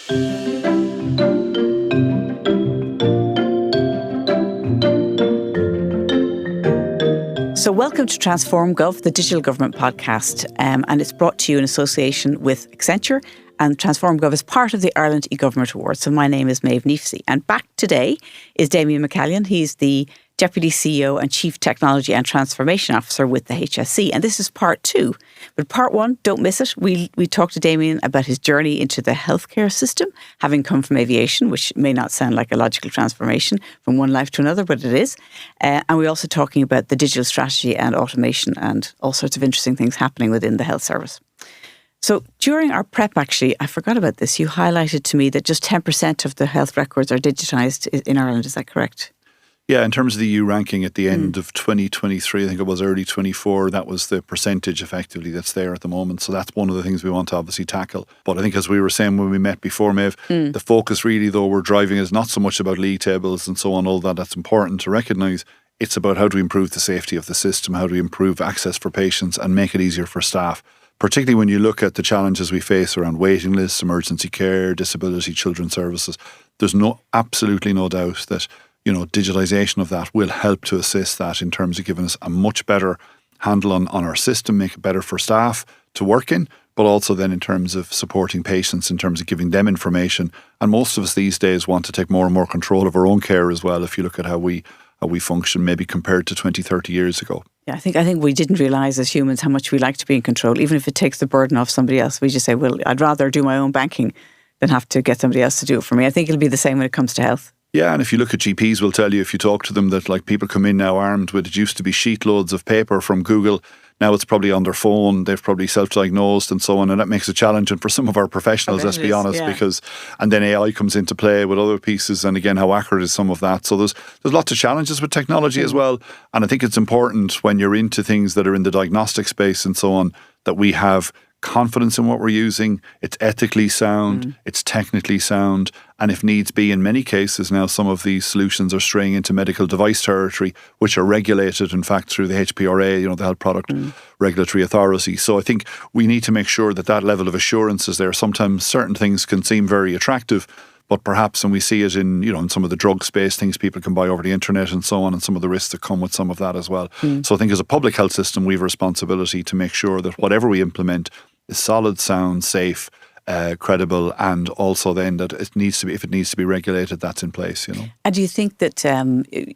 So welcome to Transform Gov, the digital government podcast, and it's brought to you in association with Accenture, and Transform Gov is part of the Ireland eGovernment Awards. So my name is Maeve Kneafsey, and back today is Damien McCallion. He's the Deputy CEO and Chief Technology and Transformation Officer with the HSE, and this is part 2. But part 1, don't miss it. We talked to Damien about his journey into the healthcare system, having come from aviation, which may not sound like a logical transformation from one life to another, but it is. And we're also talking about the digital strategy and automation and all sorts of interesting things happening within the health service. So during our prep, actually, I forgot about this. You highlighted to me that just 10% of the health records are digitised in Ireland. Is that correct? Yeah, in terms of the EU ranking at the end of 2023, I think it was early 24, that was the percentage effectively that's there at the moment. So that's one of the things we want to obviously tackle. But I think as we were saying when we met before, Maeve, the focus really though we're driving is not so much about league tables and so on, all that. That's important to recognise. It's about how do we improve the safety of the system, how do we improve access for patients and make it easier for staff. Particularly when you look at the challenges we face around waiting lists, emergency care, disability, children's services, there's absolutely no doubt that digitalisation of that will help to assist that in terms of giving us a much better handle on our system, make it better for staff to work in, but also then in terms of supporting patients, in terms of giving them information. And most of us these days want to take more and more control of our own care as well, if you look at how we function maybe compared to 20, 30 years ago. Yeah, I think we didn't realise as humans how much we like to be in control. Even if it takes the burden off somebody else, we just say, well, I'd rather do my own banking than have to get somebody else to do it for me. I think it'll be the same when it comes to health. Yeah, and if you look at GPs, will tell you if you talk to them that like people come in now armed with, it used to be sheet loads of paper from Google. Now it's probably on their phone. They've probably self-diagnosed and so on, and that makes it challenging for some of our professionals. Let's be honest, because and then AI comes into play with other pieces, and again, how accurate is some of that? So there's lots of challenges with technology as well, and I think it's important when you're into things that are in the diagnostic space and so on that we have confidence in what we're using, it's ethically sound, it's technically sound, and if needs be, in many cases now some of these solutions are straying into medical device territory, which are regulated in fact through the HPRA, the Health Product Regulatory Authority. So I think we need to make sure that level of assurance is there. Sometimes certain things can seem very attractive, but perhaps, and we see it in some of the drug space, things people can buy over the internet and so on, and some of the risks that come with some of that as well. So I think as a public health system, we have a responsibility to make sure that whatever we implement is solid, sound, safe, credible, and also then that if it needs to be regulated, that's in place. And do you think that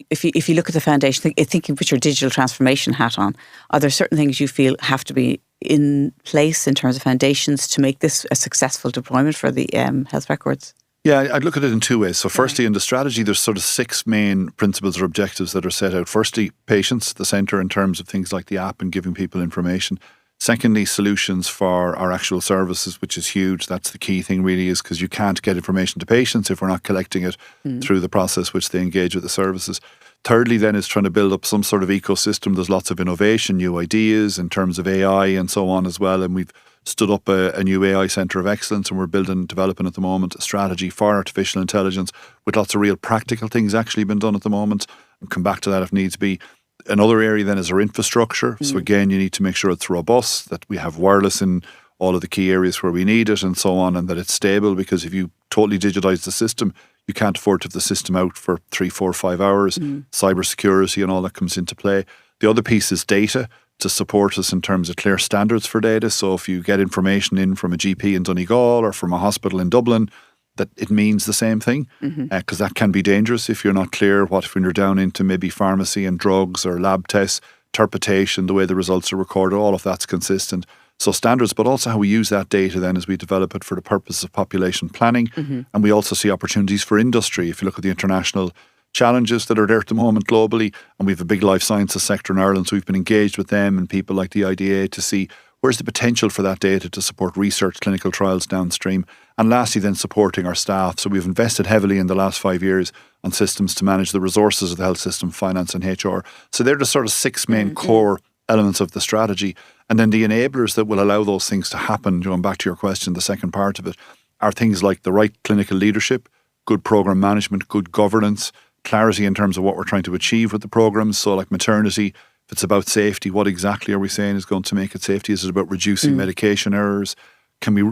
if you look at the foundation, thinking put your digital transformation hat on, are there certain things you feel have to be in place in terms of foundations to make this a successful deployment for the health records? Yeah, I'd look at it in two ways. So firstly, in the strategy, there's sort of 6 main principles or objectives that are set out. Firstly, patients, the centre in terms of things like the app and giving people information. Secondly, solutions for our actual services, which is huge. That's the key thing really, is because you can't get information to patients if we're not collecting it through the process which they engage with the services. Thirdly, then, is trying to build up some sort of ecosystem. There's lots of innovation, new ideas in terms of AI and so on as well. And we've stood up a new AI Centre of Excellence, and we're developing at the moment a strategy for artificial intelligence with lots of real practical things actually been done at the moment. I'll come back to that if needs be. Another area then is our infrastructure. So again, you need to make sure it's robust, that we have wireless in all of the key areas where we need it and so on, and that it's stable, because if you totally digitise the system, you can't afford to have the system out for 3, 4, 5 hours. Cybersecurity and all that comes into play. The other piece is data to support us in terms of clear standards for data. So if you get information in from a GP in Donegal or from a hospital in Dublin, that it means the same thing, because that can be dangerous if you're not clear when you're down into maybe pharmacy and drugs or lab tests, interpretation, the way the results are recorded, all of that's consistent. So standards, but also how we use that data then as we develop it for the purpose of population planning. And we also see opportunities for industry. If you look at the international challenges that are there at the moment globally, and we have a big life sciences sector in Ireland, so we've been engaged with them and people like the IDA to see where's the potential for that data to support research, clinical trials downstream. And lastly, then supporting our staff. So we've invested heavily in the last 5 years on systems to manage the resources of the health system, finance and HR. So they're the sort of 6 main core elements of the strategy. And then the enablers that will allow those things to happen, going back to your question, the second part of it, are things like the right clinical leadership, good program management, good governance, clarity in terms of what we're trying to achieve with the programs. So like maternity, if it's about safety, what exactly are we saying is going to make it safety? Is it about reducing medication errors? Can we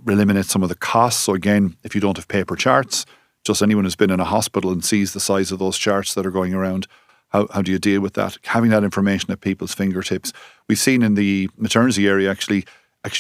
eliminate some of the costs? So again, if you don't have paper charts, just anyone who's been in a hospital and sees the size of those charts that are going around, how do you deal with that? Having that information at people's fingertips. We've seen in the maternity area actually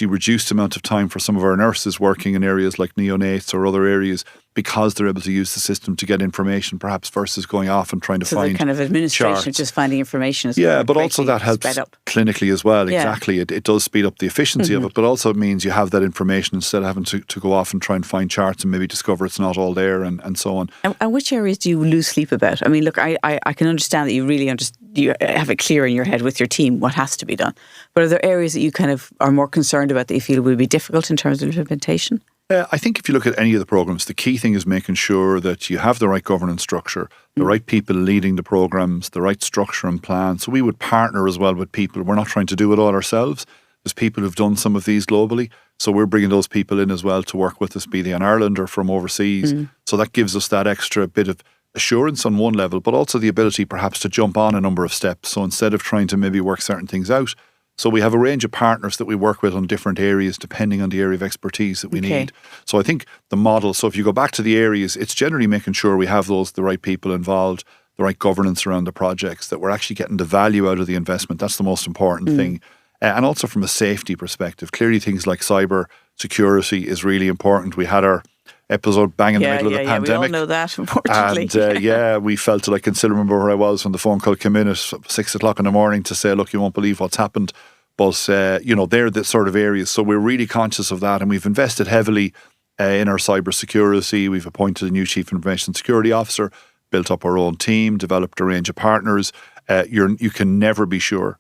reduced amount of time for some of our nurses working in areas like neonates or other areas, because they're able to use the system to get information, perhaps versus going off and trying to find the kind of administration charts. of just finding information is but also that helps clinically as well. Yeah. Exactly. It does speed up the efficiency of it, but also it means you have that information instead of having to go off and try and find charts and maybe discover it's not all there and so on. And which areas do you lose sleep about? I mean, look, I can understand that you really you have it clear in your head with your team what has to be done. But are there areas that you kind of are more concerned about that you feel will be difficult in terms of implementation? I think if you look at any of the programs, the key thing is making sure that you have the right governance structure, the right people leading the programs, the right structure and plan. So we would partner as well with people. We're not trying to do it all ourselves. There's people who've done some of these globally. So we're bringing those people in as well to work with us, be they in Ireland or from overseas. So that gives us that extra bit of assurance on one level, but also the ability perhaps to jump on a number of steps. So instead of trying to maybe work certain things out, so we have a range of partners that we work with on different areas depending on the area of expertise that we need. So I think the model, so if you go back to the areas, it's generally making sure we have the right people involved, the right governance around the projects, that we're actually getting the value out of the investment. That's the most important thing. And also from a safety perspective, clearly things like cyber security is really important. We had our episode bang in the middle of the pandemic. We all know that, unfortunately. And we felt it. I can still remember where I was when the phone call came in at 6 o'clock in the morning to say, look, you won't believe what's happened. But, they're the sort of areas. So we're really conscious of that. And we've invested heavily in our cyber security. We've appointed a new Chief Information Security Officer, built up our own team, developed a range of partners. You can never be sure.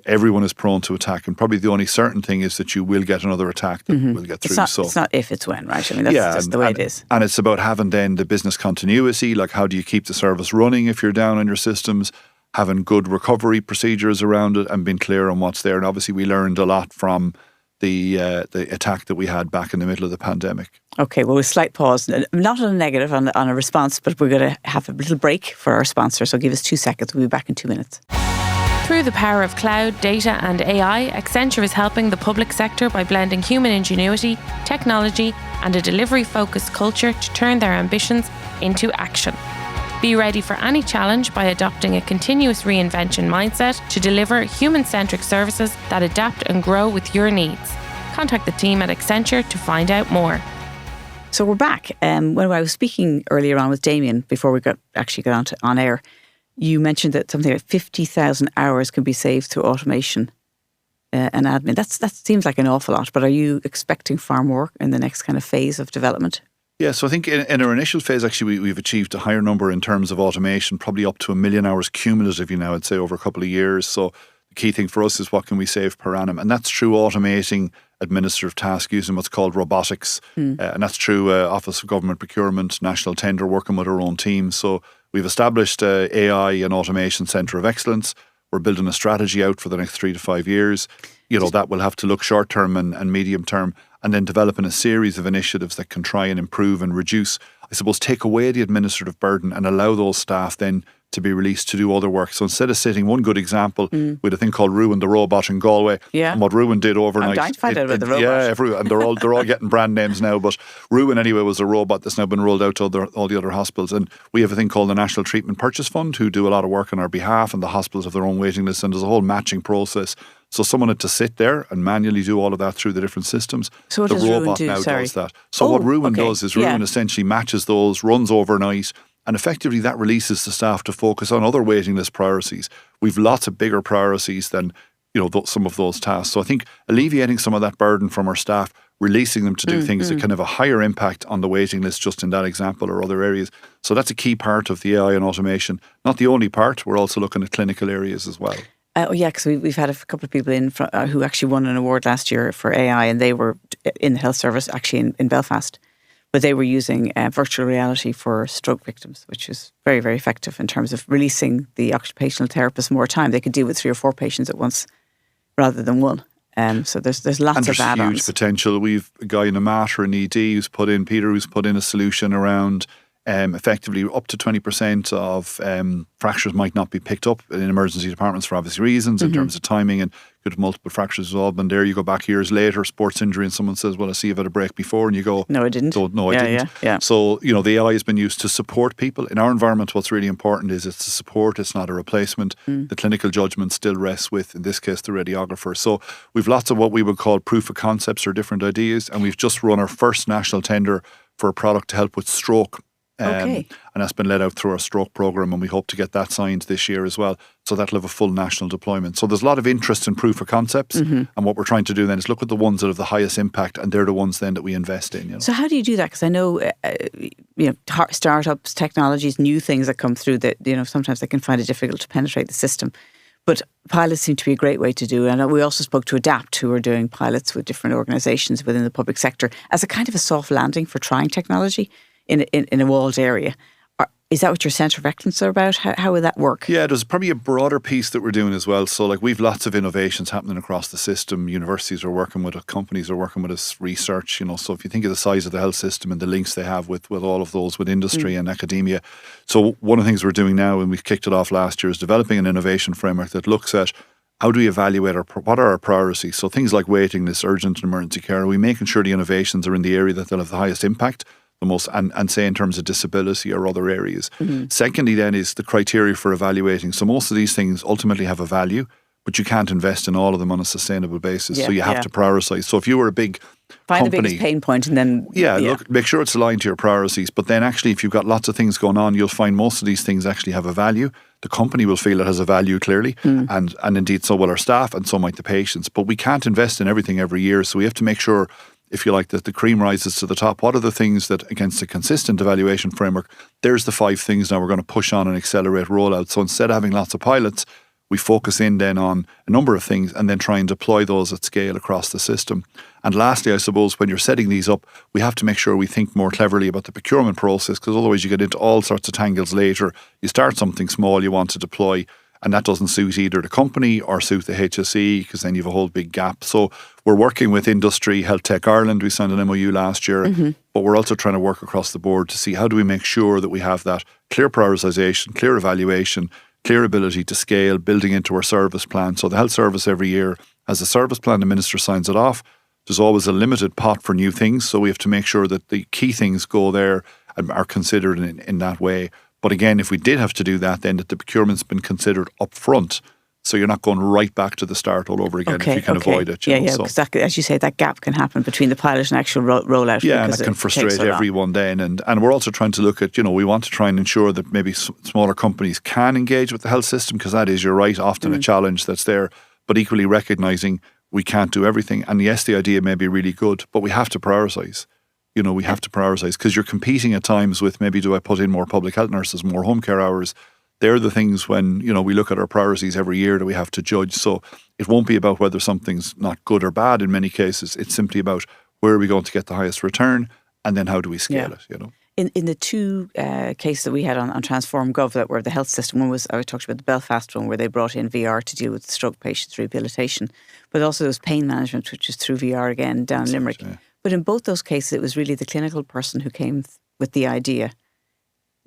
Everyone is prone to attack, and probably the only certain thing is that you will get another attack that will get through. It's not if, it's when, right? I mean, that's just the way it is. And it's about having then the business continuity, like how do you keep the service running if you're down on your systems, having good recovery procedures around it and being clear on what's there. And obviously we learned a lot from the attack that we had back in the middle of the pandemic. Okay, well, a slight pause, not on a negative, on a response, but we're going to have a little break for our sponsor, so give us 2 seconds. We'll be back in 2 minutes. Through the power of cloud, data and AI, Accenture is helping the public sector by blending human ingenuity, technology and a delivery-focused culture to turn their ambitions into action. Be ready for any challenge by adopting a continuous reinvention mindset to deliver human-centric services that adapt and grow with your needs. Contact the team at Accenture to find out more. So we're back. When I was speaking earlier on with Damien, before we got on air, you mentioned that something like 50,000 hours can be saved through automation and admin. That seems like an awful lot, but are you expecting far more in the next kind of phase of development? Yeah, so I think in our initial phase, actually, we've achieved a higher number in terms of automation, probably up to 1 million hours cumulatively now, I'd say, over a couple of years. So the key thing for us is what can we save per annum? And that's through automating administrative tasks using what's called robotics. And that's through Office of Government Procurement, National Tender, working with our own teams. So we've established AI and Automation Centre of Excellence. We're building a strategy out for the next 3 to 5 years. That will have to look short term and medium term, and then developing a series of initiatives that can try and improve and reduce, I suppose, take away the administrative burden and allow those staff then to be released to do other work. So instead of sitting, one good example, with a thing called Ruin the Robot in Galway, and what Ruin did overnight. I'm dying to find out about the robot. Yeah, and they're all getting brand names now, but Ruin anyway was a robot that's now been rolled out to all the other hospitals. And we have a thing called the National Treatment Purchase Fund, who do a lot of work on our behalf, and the hospitals have their own waiting lists, and there's a whole matching process. So someone had to sit there and manually do all of that through the different systems. So what does Ruin do? Does that. So what Ruin does is Ruin essentially matches those, runs overnight, and effectively that releases the staff to focus on other waiting list priorities. We've lots of bigger priorities than some of those tasks. So I think alleviating some of that burden from our staff, releasing them to do things that can have a higher impact on the waiting list, just in that example or other areas. So that's a key part of the AI and automation. Not the only part. We're also looking at clinical areas as well. Because we've had a couple of people in who actually won an award last year for AI, and they were in the health service, actually in Belfast. But they were using virtual reality for stroke victims, which is very, very effective in terms of releasing the occupational therapist more time. They could deal with 3 or 4 patients at once rather than one. So there's lots of add-ons. Huge potential. We've a guy in a matter in ED who's put in a solution around Effectively, up to 20% of fractures might not be picked up in emergency departments for obvious reasons in terms of timing, and could have multiple fractures involved. And there you go back years later, sports injury, and someone says, well, I see you've had a break before, and you go, no, I didn't. No, I didn't. Yeah. So, the AI has been used to support people. In our environment, what's really important is it's a support, it's not a replacement. The clinical judgment still rests with, in this case, the radiographer. So we've lots of what we would call proof of concepts or different ideas, and we've just run our first national tender for a product to help with stroke. And that's been led out through our stroke programme, and we hope to get that signed this year as well. So that'll have a full national deployment. So there's a lot of interest in proof of concepts. And what we're trying to do then is look at the ones that have the highest impact, and they're the ones then that we invest in. So how do you do that? Because I know, startups, technologies, new things that come through that, sometimes they can find it difficult to penetrate the system. But pilots seem to be a great way to do it. And we also spoke to Adapt, who are doing pilots with different organisations within the public sector as a kind of a soft landing for trying technology in a walled area. Is that what your Centre of Excellence are about? How would that work? Yeah, there's probably a broader piece that we're doing as well. So we've lots of innovations happening across the system. Universities are working with us, companies are working with us, research, so if you think of the size of the health system and the links they have with all of those with industry and academia. So one of the things we're doing now, and we kicked it off last year, is developing an innovation framework that looks at how do we evaluate what are our priorities? So things like waiting lists, urgent and emergency care, are we making sure the innovations are in the area that they'll have the highest impact? The most, and say in terms of disability or other areas. Secondly, then, is the criteria for evaluating. So most of these things ultimately have a value, but you can't invest in all of them on a sustainable basis. So you have to prioritise. So if you were a big find company, the biggest pain point, and then look, make sure it's aligned to your priorities. But then actually, if you've got lots of things going on, you'll find most of these things actually have a value. The company will feel it has a value clearly, and indeed so will our staff, and so might the patients. But we can't invest in everything every year, so we have to make sure, if you like, that the cream rises to the top. What are the things that, against a consistent evaluation framework, there's the 5 things now we're going to push on and accelerate rollout. So instead of having lots of pilots, we focus in then on a number of things and then try and deploy those at scale across the system. And lastly, I suppose, when you're setting these up, we have to make sure we think more cleverly about the procurement process, because otherwise you get into all sorts of tangles later. You start something small you want to deploy, and that doesn't suit either the company or suit the HSE, because then you have a whole big gap. So we're working with industry, Health Tech Ireland. We signed an MOU last year, but we're also trying to work across the board to see how do we make sure that we have that clear prioritisation, clear evaluation, clear ability to scale, building into our service plan. So the health service every year has a service plan, the minister signs it off. There's always a limited pot for new things, so we have to make sure that the key things go there and are considered in that way. But again, if we did have to do that, then that the procurement's been considered up front, so you're not going right back to the start all over again if you can avoid it. So. Exactly. As you say, that gap can happen between the pilot and actual rollout. Yeah, and it can frustrate everyone then. And we're also trying to look at, we want to try and ensure that maybe smaller companies can engage with the health system, because that is, you're right, often a challenge that's there, but equally recognising we can't do everything. And yes, the idea may be really good, but we have to prioritise. We have to prioritise, because you're competing at times with, maybe do I put in more public health nurses, more home care hours? They're the things when, we look at our priorities every year that we have to judge. So it won't be about whether something's not good or bad in many cases. It's simply about where are we going to get the highest return, and then how do we scale it, In the 2 cases that we had on Transform Gov that were the health system, one was, I talked about the Belfast one, where they brought in VR to deal with stroke patients' rehabilitation, but also there was pain management, which is through VR again down in Limerick. Yeah. But in both those cases, it was really the clinical person who came with the idea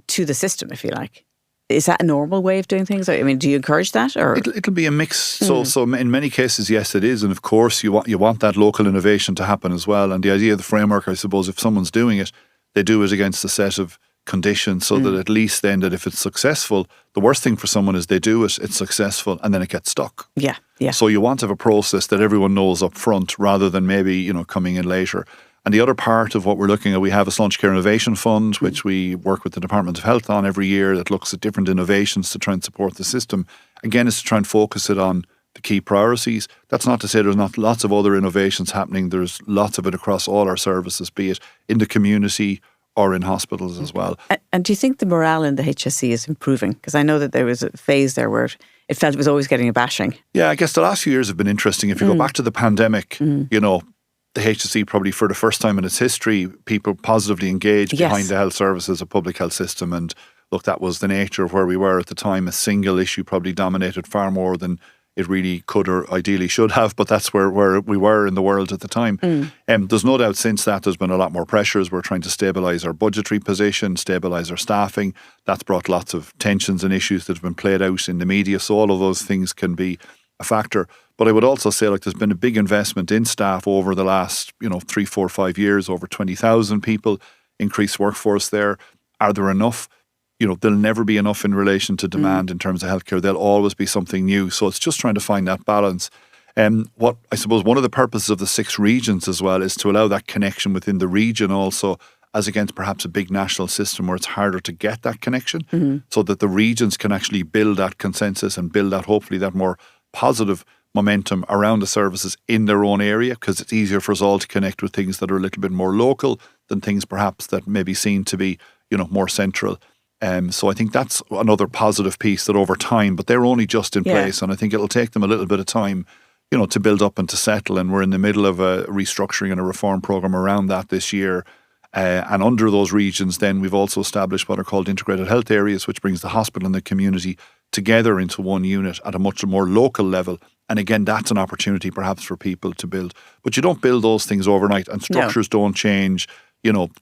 to the system, if you like. Is that a normal way of doing things? I mean, do you encourage that? Or it'll be a mix. So in many cases, yes, it is. And of course, you want that local innovation to happen as well. And the idea of the framework, I suppose, if someone's doing it, they do it against a set of conditions, so that at least then that if it's successful, the worst thing for someone is they do it, it's successful, and then it gets stuck. Yeah. So you want to have a process that everyone knows up front, rather than maybe, coming in later. And the other part of what we're looking at, we have a Launch Care Innovation Fund, which we work with the Department of Health on every year, that looks at different innovations to try and support the system. Again, it's to try and focus it on the key priorities. That's not to say there's not lots of other innovations happening. There's lots of it across all our services, be it in the community or in hospitals as well. And do you think the morale in the HSE is improving? Because I know that there was a phase there where it felt it was always getting a bashing. Yeah, I guess the last few years have been interesting. If you go back to the pandemic, the HSE probably for the first time in its history, people positively engaged behind the health services, a public health system. And look, that was the nature of where we were at the time. A single issue probably dominated far more than it really could or ideally should have, but that's where we were in the world at the time. There's no doubt since that there's been a lot more pressures. We're trying to stabilise our budgetary position, stabilise our staffing. That's brought lots of tensions and issues that have been played out in the media. So all of those things can be a factor. But I would also say, like, there's been a big investment in staff over the last 3, 4, 5 years, over 20,000 people, increased workforce there. Are there enough? There'll never be enough in relation to demand in terms of healthcare. There'll always be something new. So it's just trying to find that balance. What I suppose one of the purposes of the 6 regions as well is to allow that connection within the region also, as against perhaps a big national system where it's harder to get that connection, so that the regions can actually build that consensus and build that, hopefully, that more positive momentum around the services in their own area, because it's easier for us all to connect with things that are a little bit more local than things perhaps that may be seen to be, more central. So I think that's another positive piece that over time, but they're only just in place, and I think it'll take them a little bit of time, to build up and to settle. And we're in the middle of a restructuring and a reform program around that this year. And under those regions, then we've also established what are called integrated health areas, which brings the hospital and the community together into one unit at a much more local level. And again, that's an opportunity perhaps for people to build. But you don't build those things overnight, and structures don't change,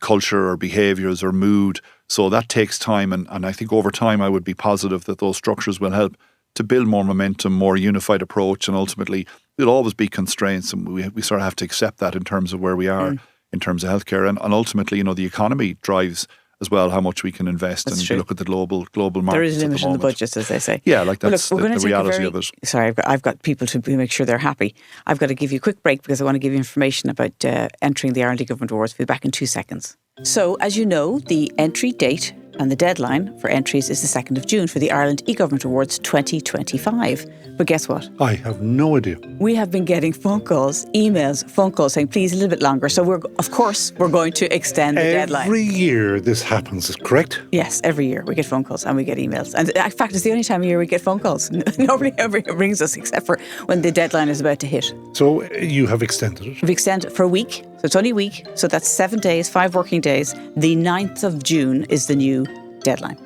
culture or behaviours or mood. So that takes time. And I think over time, I would be positive that those structures will help to build more momentum, more unified approach. And ultimately, there'll always be constraints. And we sort of have to accept that in terms of where we are in terms of healthcare. And ultimately, the economy drives as well how much we can invest. That's and true. you look at the global markets. There is a limit at the in the moment. budgets, as they say. Yeah, like that's Well, look, the reality of it. Sorry, I've got people to make sure they're happy. I've got to give you a quick break because I want to give you information about entering the Ireland Government Awards. We'll be back in 2 seconds. So, as you know, the entry date and the deadline for entries is the 2nd of June for the Ireland eGovernment Awards 2025. But guess what? I have no idea. We have been getting phone calls saying, please, a little bit longer. So, we're going to extend the deadline. Every year this happens, is correct? Yes, every year we get phone calls and we get emails. And in fact, it's the only time of year we get phone calls. Nobody ever rings us except for when the deadline is about to hit. So you have extended it? We've extended for a week. So it's only a week. So that's 7 days, 5 working days. The 9th of June is the new deadline.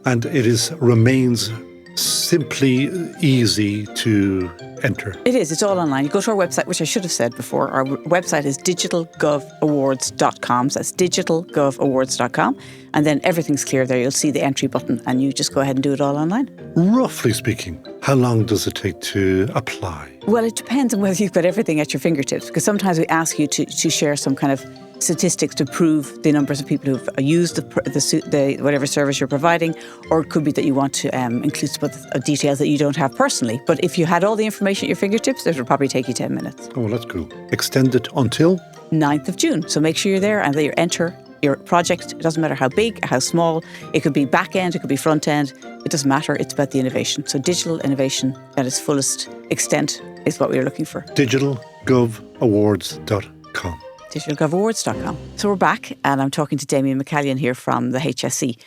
And it remains simply easy to enter. It is. It's all online. You go to our website, which I should have said before. Our website is digitalgovawards.com. So that's digitalgovawards.com. And then everything's clear there. You'll see the entry button and you just go ahead and do it all online. Roughly speaking, how long does it take to apply? Well, it depends on whether you've got everything at your fingertips, because sometimes we ask you to share some kind of statistics to prove the numbers of people who've used the whatever service you're providing, or it could be that you want to include some details that you don't have personally. But if you had all the information at your fingertips, it would probably take you 10 minutes. Oh, that's cool. Extend it until? 9th of June. So make sure you're there and that you enter your project. It doesn't matter how big, how small. It could be back end, it could be front end. It doesn't matter. It's about the innovation. So digital innovation at its fullest extent is what we're looking for. digitalgovawards.com. digitalgovawards.com. So we're back and I'm talking to Damien McCallion here from the HSE.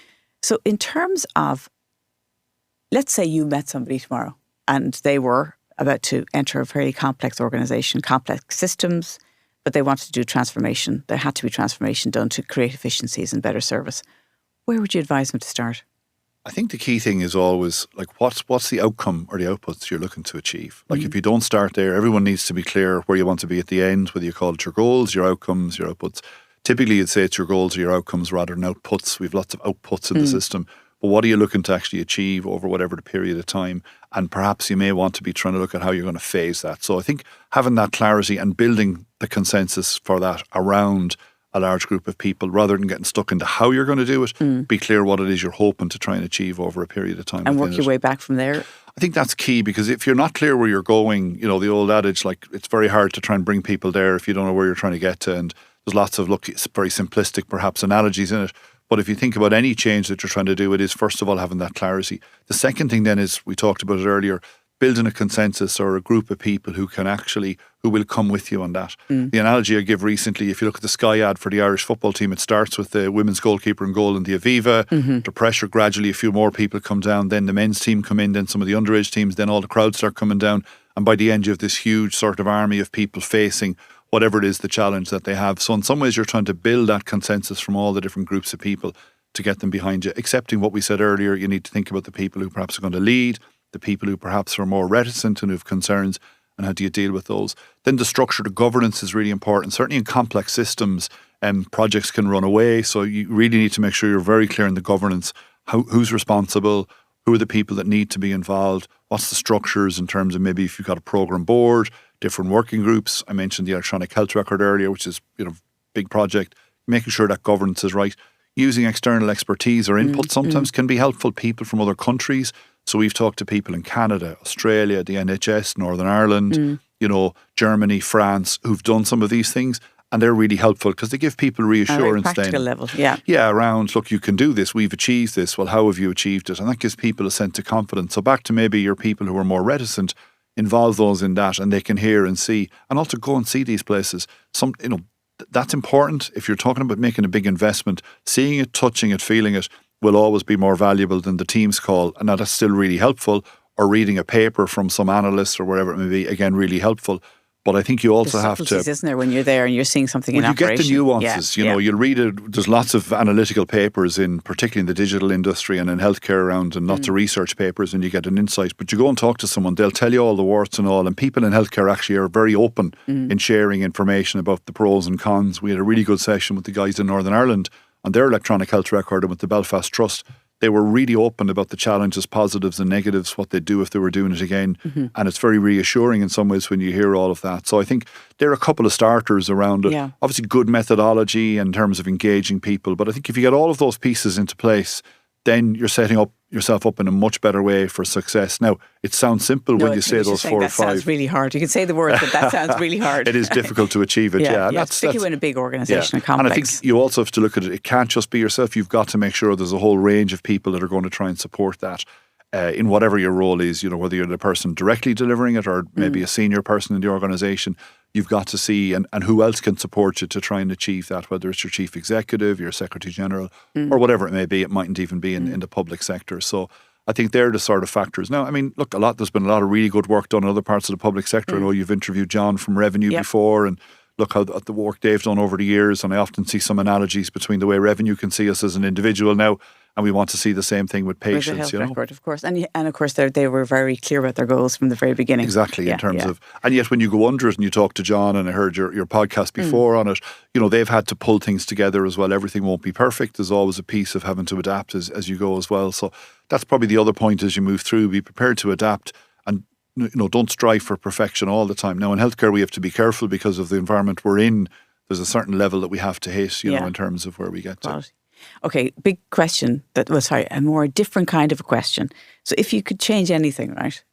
So in terms of, let's say you met somebody tomorrow and they were about to enter a very complex organisation, complex systems, but they wanted to do transformation. There had to be transformation done to create efficiencies and better service. Where would you advise them to start? I think the key thing is always like what's the outcome or the outputs you're looking to achieve. Like if you don't start there, everyone needs to be clear where you want to be at the end, whether you call it your goals, your outcomes, your outputs. Typically you'd say it's your goals or your outcomes rather than outputs. We've lots of outputs in the system. But what are you looking to actually achieve over whatever the period of time? And perhaps you may want to be trying to look at how you're going to phase that. So I think having that clarity and building the consensus for that around a large group of people, rather than getting stuck into how you're going to do it, be clear what it is you're hoping to try and achieve over a period of time. And work your way back from there. I think that's key, because if you're not clear where you're going, the old adage, like it's very hard to try and bring people there if you don't know where you're trying to get to. And there's lots of it's very simplistic perhaps analogies in it. But if you think about any change that you're trying to do, it is first of all having that clarity. The second thing then is, we talked about it earlier, building a consensus or a group of people who will come with you on that. The analogy I give recently, if you look at the Sky ad for the Irish football team, it starts with the women's goalkeeper in goal in the Aviva. The pressure, gradually a few more people come down, then the men's team come in, then some of the underage teams, then all the crowds start coming down. And by the end you have this huge sort of army of people facing whatever it is the challenge that they have. So in some ways you're trying to build that consensus from all the different groups of people to get them behind you. Accepting what we said earlier, you need to think about the people who perhaps are going to lead, the people who perhaps are more reticent and who have concerns, and how do you deal with those? Then the structure, the governance is really important. Certainly in complex systems, projects can run away. So you really need to make sure you're very clear in the governance. Who's responsible? Who are the people that need to be involved? What's the structures in terms of maybe if you've got a program board, different working groups? I mentioned the electronic health record earlier, which is big project. Making sure that governance is right. Using external expertise or input sometimes can be helpful. People from other countries. So we've talked to people in Canada, Australia, the NHS, Northern Ireland, Germany, France, who've done some of these things. And they're really helpful because they give people reassurance. At a practical level, around, look, you can do this, we've achieved this, well, how have you achieved it? And that gives people a sense of confidence. So back to maybe your people who are more reticent, involve those in that and they can hear and see. And also go and see these places. That's important. If you're talking about making a big investment, seeing it, touching it, feeling it will always be more valuable than the Teams call. And that's still really helpful. Or reading a paper from some analyst or whatever it may be, again, really helpful. But I think you also have to... isn't there, when you're there and you're seeing something in operation? You get the nuances. You'll read it. There's lots of analytical papers particularly in the digital industry and in healthcare around, and lots of research papers, and you get an insight. But you go and talk to someone, they'll tell you all the warts and all. And people in healthcare actually are very open in sharing information about the pros and cons. We had a really good session with the guys in Northern Ireland on their electronic health record and with the Belfast Trust. They were really open about the challenges, positives and negatives, what they'd do if they were doing it again. And it's very reassuring in some ways when you hear all of that. So I think there are a couple of starters around it. Yeah. Obviously good methodology in terms of engaging people. But I think if you get all of those pieces into place, then you're setting yourself up in a much better way for success. Now, it sounds simple when you say those 4 or 5. That sounds really hard. You can say the words, but that sounds really hard. It is difficult to achieve it, yeah. Particularly in a big organisation, complex. And I think you also have to look at it. It can't just be yourself. You've got to make sure there's a whole range of people that are going to try and support that in whatever your role is, whether you're the person directly delivering it or maybe a senior person in the organisation. You've got to see and who else can support you to try and achieve that, whether it's your chief executive, your secretary general, or whatever it may be. It mightn't even be in the public sector. So I think they're the sort of factors. Now, I mean, look, there's been a lot of really good work done in other parts of the public sector. I know you've interviewed John from Revenue before, and look how the work they've done over the years. And I often see some analogies between the way Revenue can see us as an individual now, and we want to see the same thing with patients. With the health record, of course. And of course, they were very clear about their goals from the very beginning. Exactly, in terms of... And yet when you go under it and you talk to John, and I heard your podcast before on it, they've had to pull things together as well. Everything won't be perfect. There's always a piece of having to adapt as you go as well. So that's probably the other point as you move through. Be prepared to adapt and don't strive for perfection all the time. Now in healthcare we have to be careful because of the environment we're in. There's a certain level that we have to hit, in terms of where we get to. Okay, big question. A more different kind of a question. So if you could change anything, right?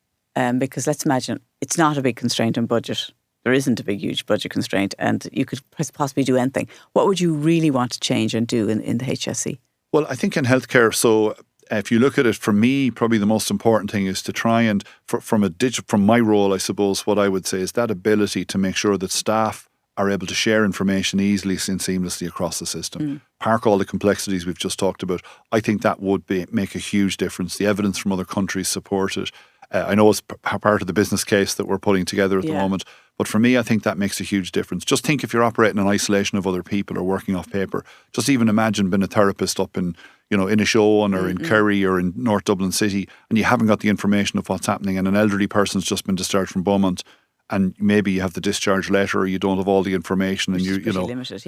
Because let's imagine it's not a big constraint on budget. There isn't a big, huge budget constraint, and you could possibly do anything. What would you really want to change and do in the HSE? Well, I think in healthcare, so if you look at it, for me, probably the most important thing is to try and, from my role, I suppose, what I would say is that ability to make sure that staff are able to share information easily and seamlessly across the system. Park all the complexities we've just talked about. I think that would make a huge difference. The evidence from other countries support it. I know it's part of the business case that we're putting together at the moment. But for me, I think that makes a huge difference. Just think if you're operating in isolation of other people or working off paper. Just even imagine being a therapist up in, in Inishowen or in Kerry or in North Dublin City, and you haven't got the information of what's happening, and an elderly person's just been discharged from Beaumont, and maybe you have the discharge letter or you don't have all the information, and you know limited,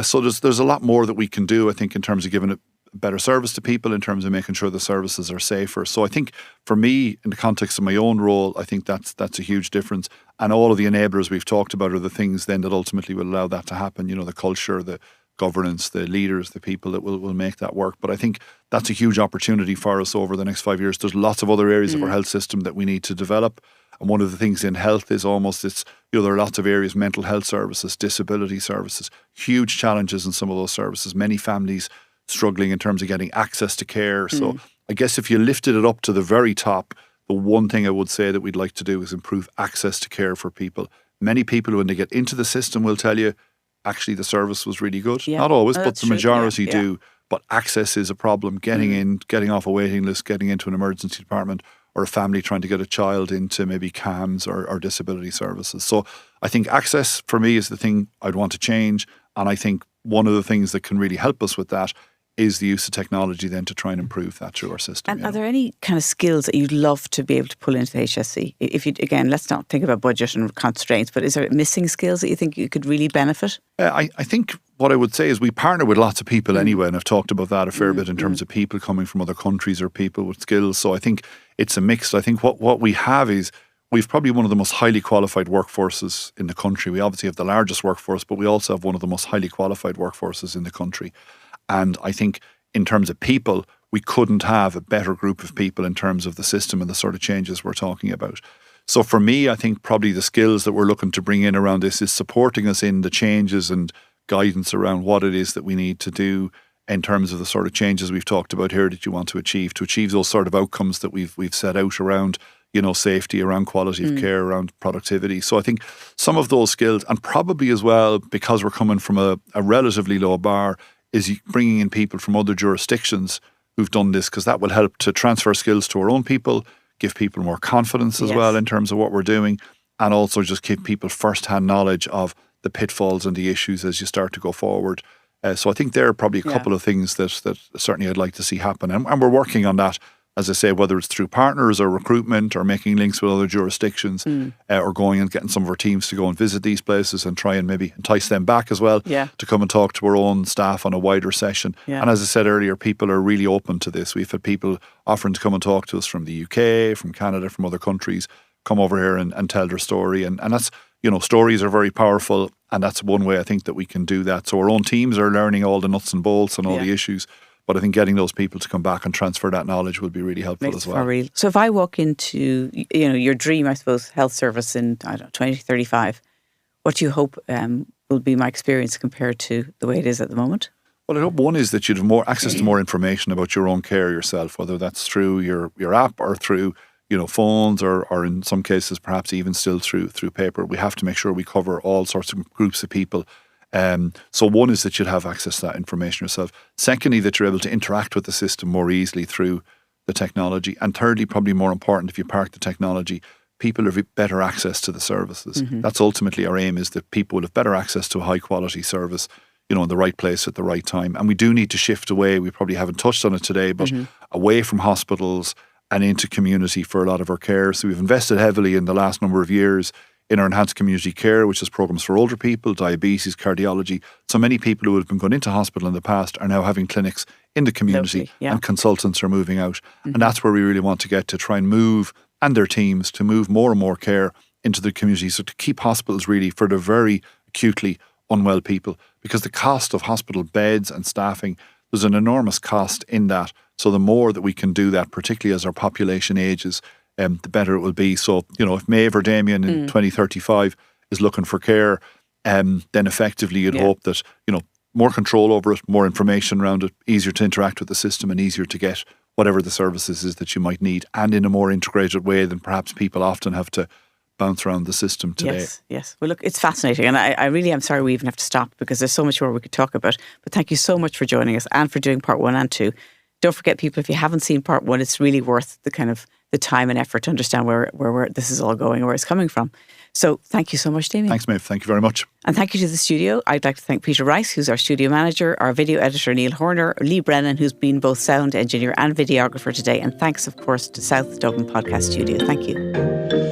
so there's a lot more that we can do, I think, in terms of giving a better service to people, in terms of making sure the services are safer. So I think for me, in the context of my own role, I think that's a huge difference. And all of the enablers we've talked about are the things then that ultimately will allow that to happen. The culture, the governance, the leaders, the people that will make that work. But I think that's a huge opportunity for us over the next 5 years. There's lots of other areas of our health system that we need to develop. And one of the things in health is there are lots of areas, mental health services, disability services, huge challenges in some of those services. Many families struggling in terms of getting access to care. So I guess if you lifted it up to the very top, the one thing I would say that we'd like to do is improve access to care for people. Many people, when they get into the system, will tell you, actually, the service was really good. Yeah. Not always, but the majority do. But access is a problem. Getting in, getting off a waiting list, getting into an emergency department, or a family trying to get a child into maybe CAMS or disability services. So I think access for me is the thing I'd want to change. And I think one of the things that can really help us with that is the use of technology then to try and improve that through our system. And are there any kind of skills that you'd love to be able to pull into the HSE? If you, again, let's not think about budget and constraints, but is there missing skills that you think you could really benefit? I think what I would say is we partner with lots of people anyway, and I've talked about that a fair bit in terms of people coming from other countries or people with skills. So I think it's a mix. I think what we have is we've probably one of the most highly qualified workforces in the country. We obviously have the largest workforce, but we also have one of the most highly qualified workforces in the country. And I think in terms of people, we couldn't have a better group of people in terms of the system and the sort of changes we're talking about. So for me, I think probably the skills that we're looking to bring in around this is supporting us in the changes and guidance around what it is that we need to do in terms of the sort of changes we've talked about here that you want to achieve those sort of outcomes that we've set out around, safety, around quality of care, around productivity. So I think some of those skills, and probably as well, because we're coming from a relatively low bar, is bringing in people from other jurisdictions who've done this, because that will help to transfer skills to our own people, give people more confidence as well in terms of what we're doing, and also just give people first-hand knowledge of the pitfalls and the issues as you start to go forward. So I think there are probably a couple of things that certainly I'd like to see happen. And we're working on that, as I say, whether it's through partners or recruitment or making links with other jurisdictions or going and getting some of our teams to go and visit these places and try and maybe entice them back as well to come and talk to our own staff on a wider session. Yeah. And as I said earlier, people are really open to this. We've had people offering to come and talk to us from the UK, from Canada, from other countries, come over here and tell their story. And that's, stories are very powerful, and that's one way I think that we can do that. So our own teams are learning all the nuts and bolts and all the issues, but I think getting those people to come back and transfer that knowledge will be really helpful as well. Real. So if I walk into, your dream, I suppose, health service in, 2035, what do you hope will be my experience compared to the way it is at the moment? Well, I hope one is that you'd have more access to more information about your own care yourself, whether that's through your app or through phones or in some cases perhaps even still through paper. We have to make sure we cover all sorts of groups of people. So one is that you'd have access to that information yourself. Secondly, that you're able to interact with the system more easily through the technology. And thirdly, probably more important, if you park the technology, people have better access to the services. That's ultimately our aim, is that people will have better access to a high quality service, in the right place at the right time. And we do need to shift away, we probably haven't touched on it today, but away from hospitals and into community for a lot of our care. So we've invested heavily in the last number of years in our enhanced community care, which is programs for older people, diabetes, cardiology. So many people who have been going into hospital in the past are now having clinics in the community, and consultants are moving out. And that's where we really want to get to, try and move, and their teams, to move more and more care into the community. So to keep hospitals really for the very acutely unwell people, because the cost of hospital beds and staffing, there's an enormous cost in that. So the more that we can do that, particularly as our population ages, the better it will be. So, if Maeve or Damien in 2035 is looking for care, then effectively you'd hope that, more control over it, more information around it, easier to interact with the system and easier to get whatever the services is that you might need, and in a more integrated way than perhaps people often have to bounce around the system today. Yes. Well, look, it's fascinating, and I really am sorry we even have to stop, because there's so much more we could talk about. But thank you so much for joining us and for doing part 1 and 2. Don't forget, people, if you haven't seen part 1, it's really worth the time and effort to understand where this is all going and where it's coming from. So thank you so much, Damien. Thanks, Maeve. Thank you very much. And thank you to the studio. I'd like to thank Peter Rice, who's our studio manager, our video editor, Neil Horner, Lee Brennan, who's been both sound engineer and videographer today. And thanks, of course, to South Dublin Podcast Studio. Thank you.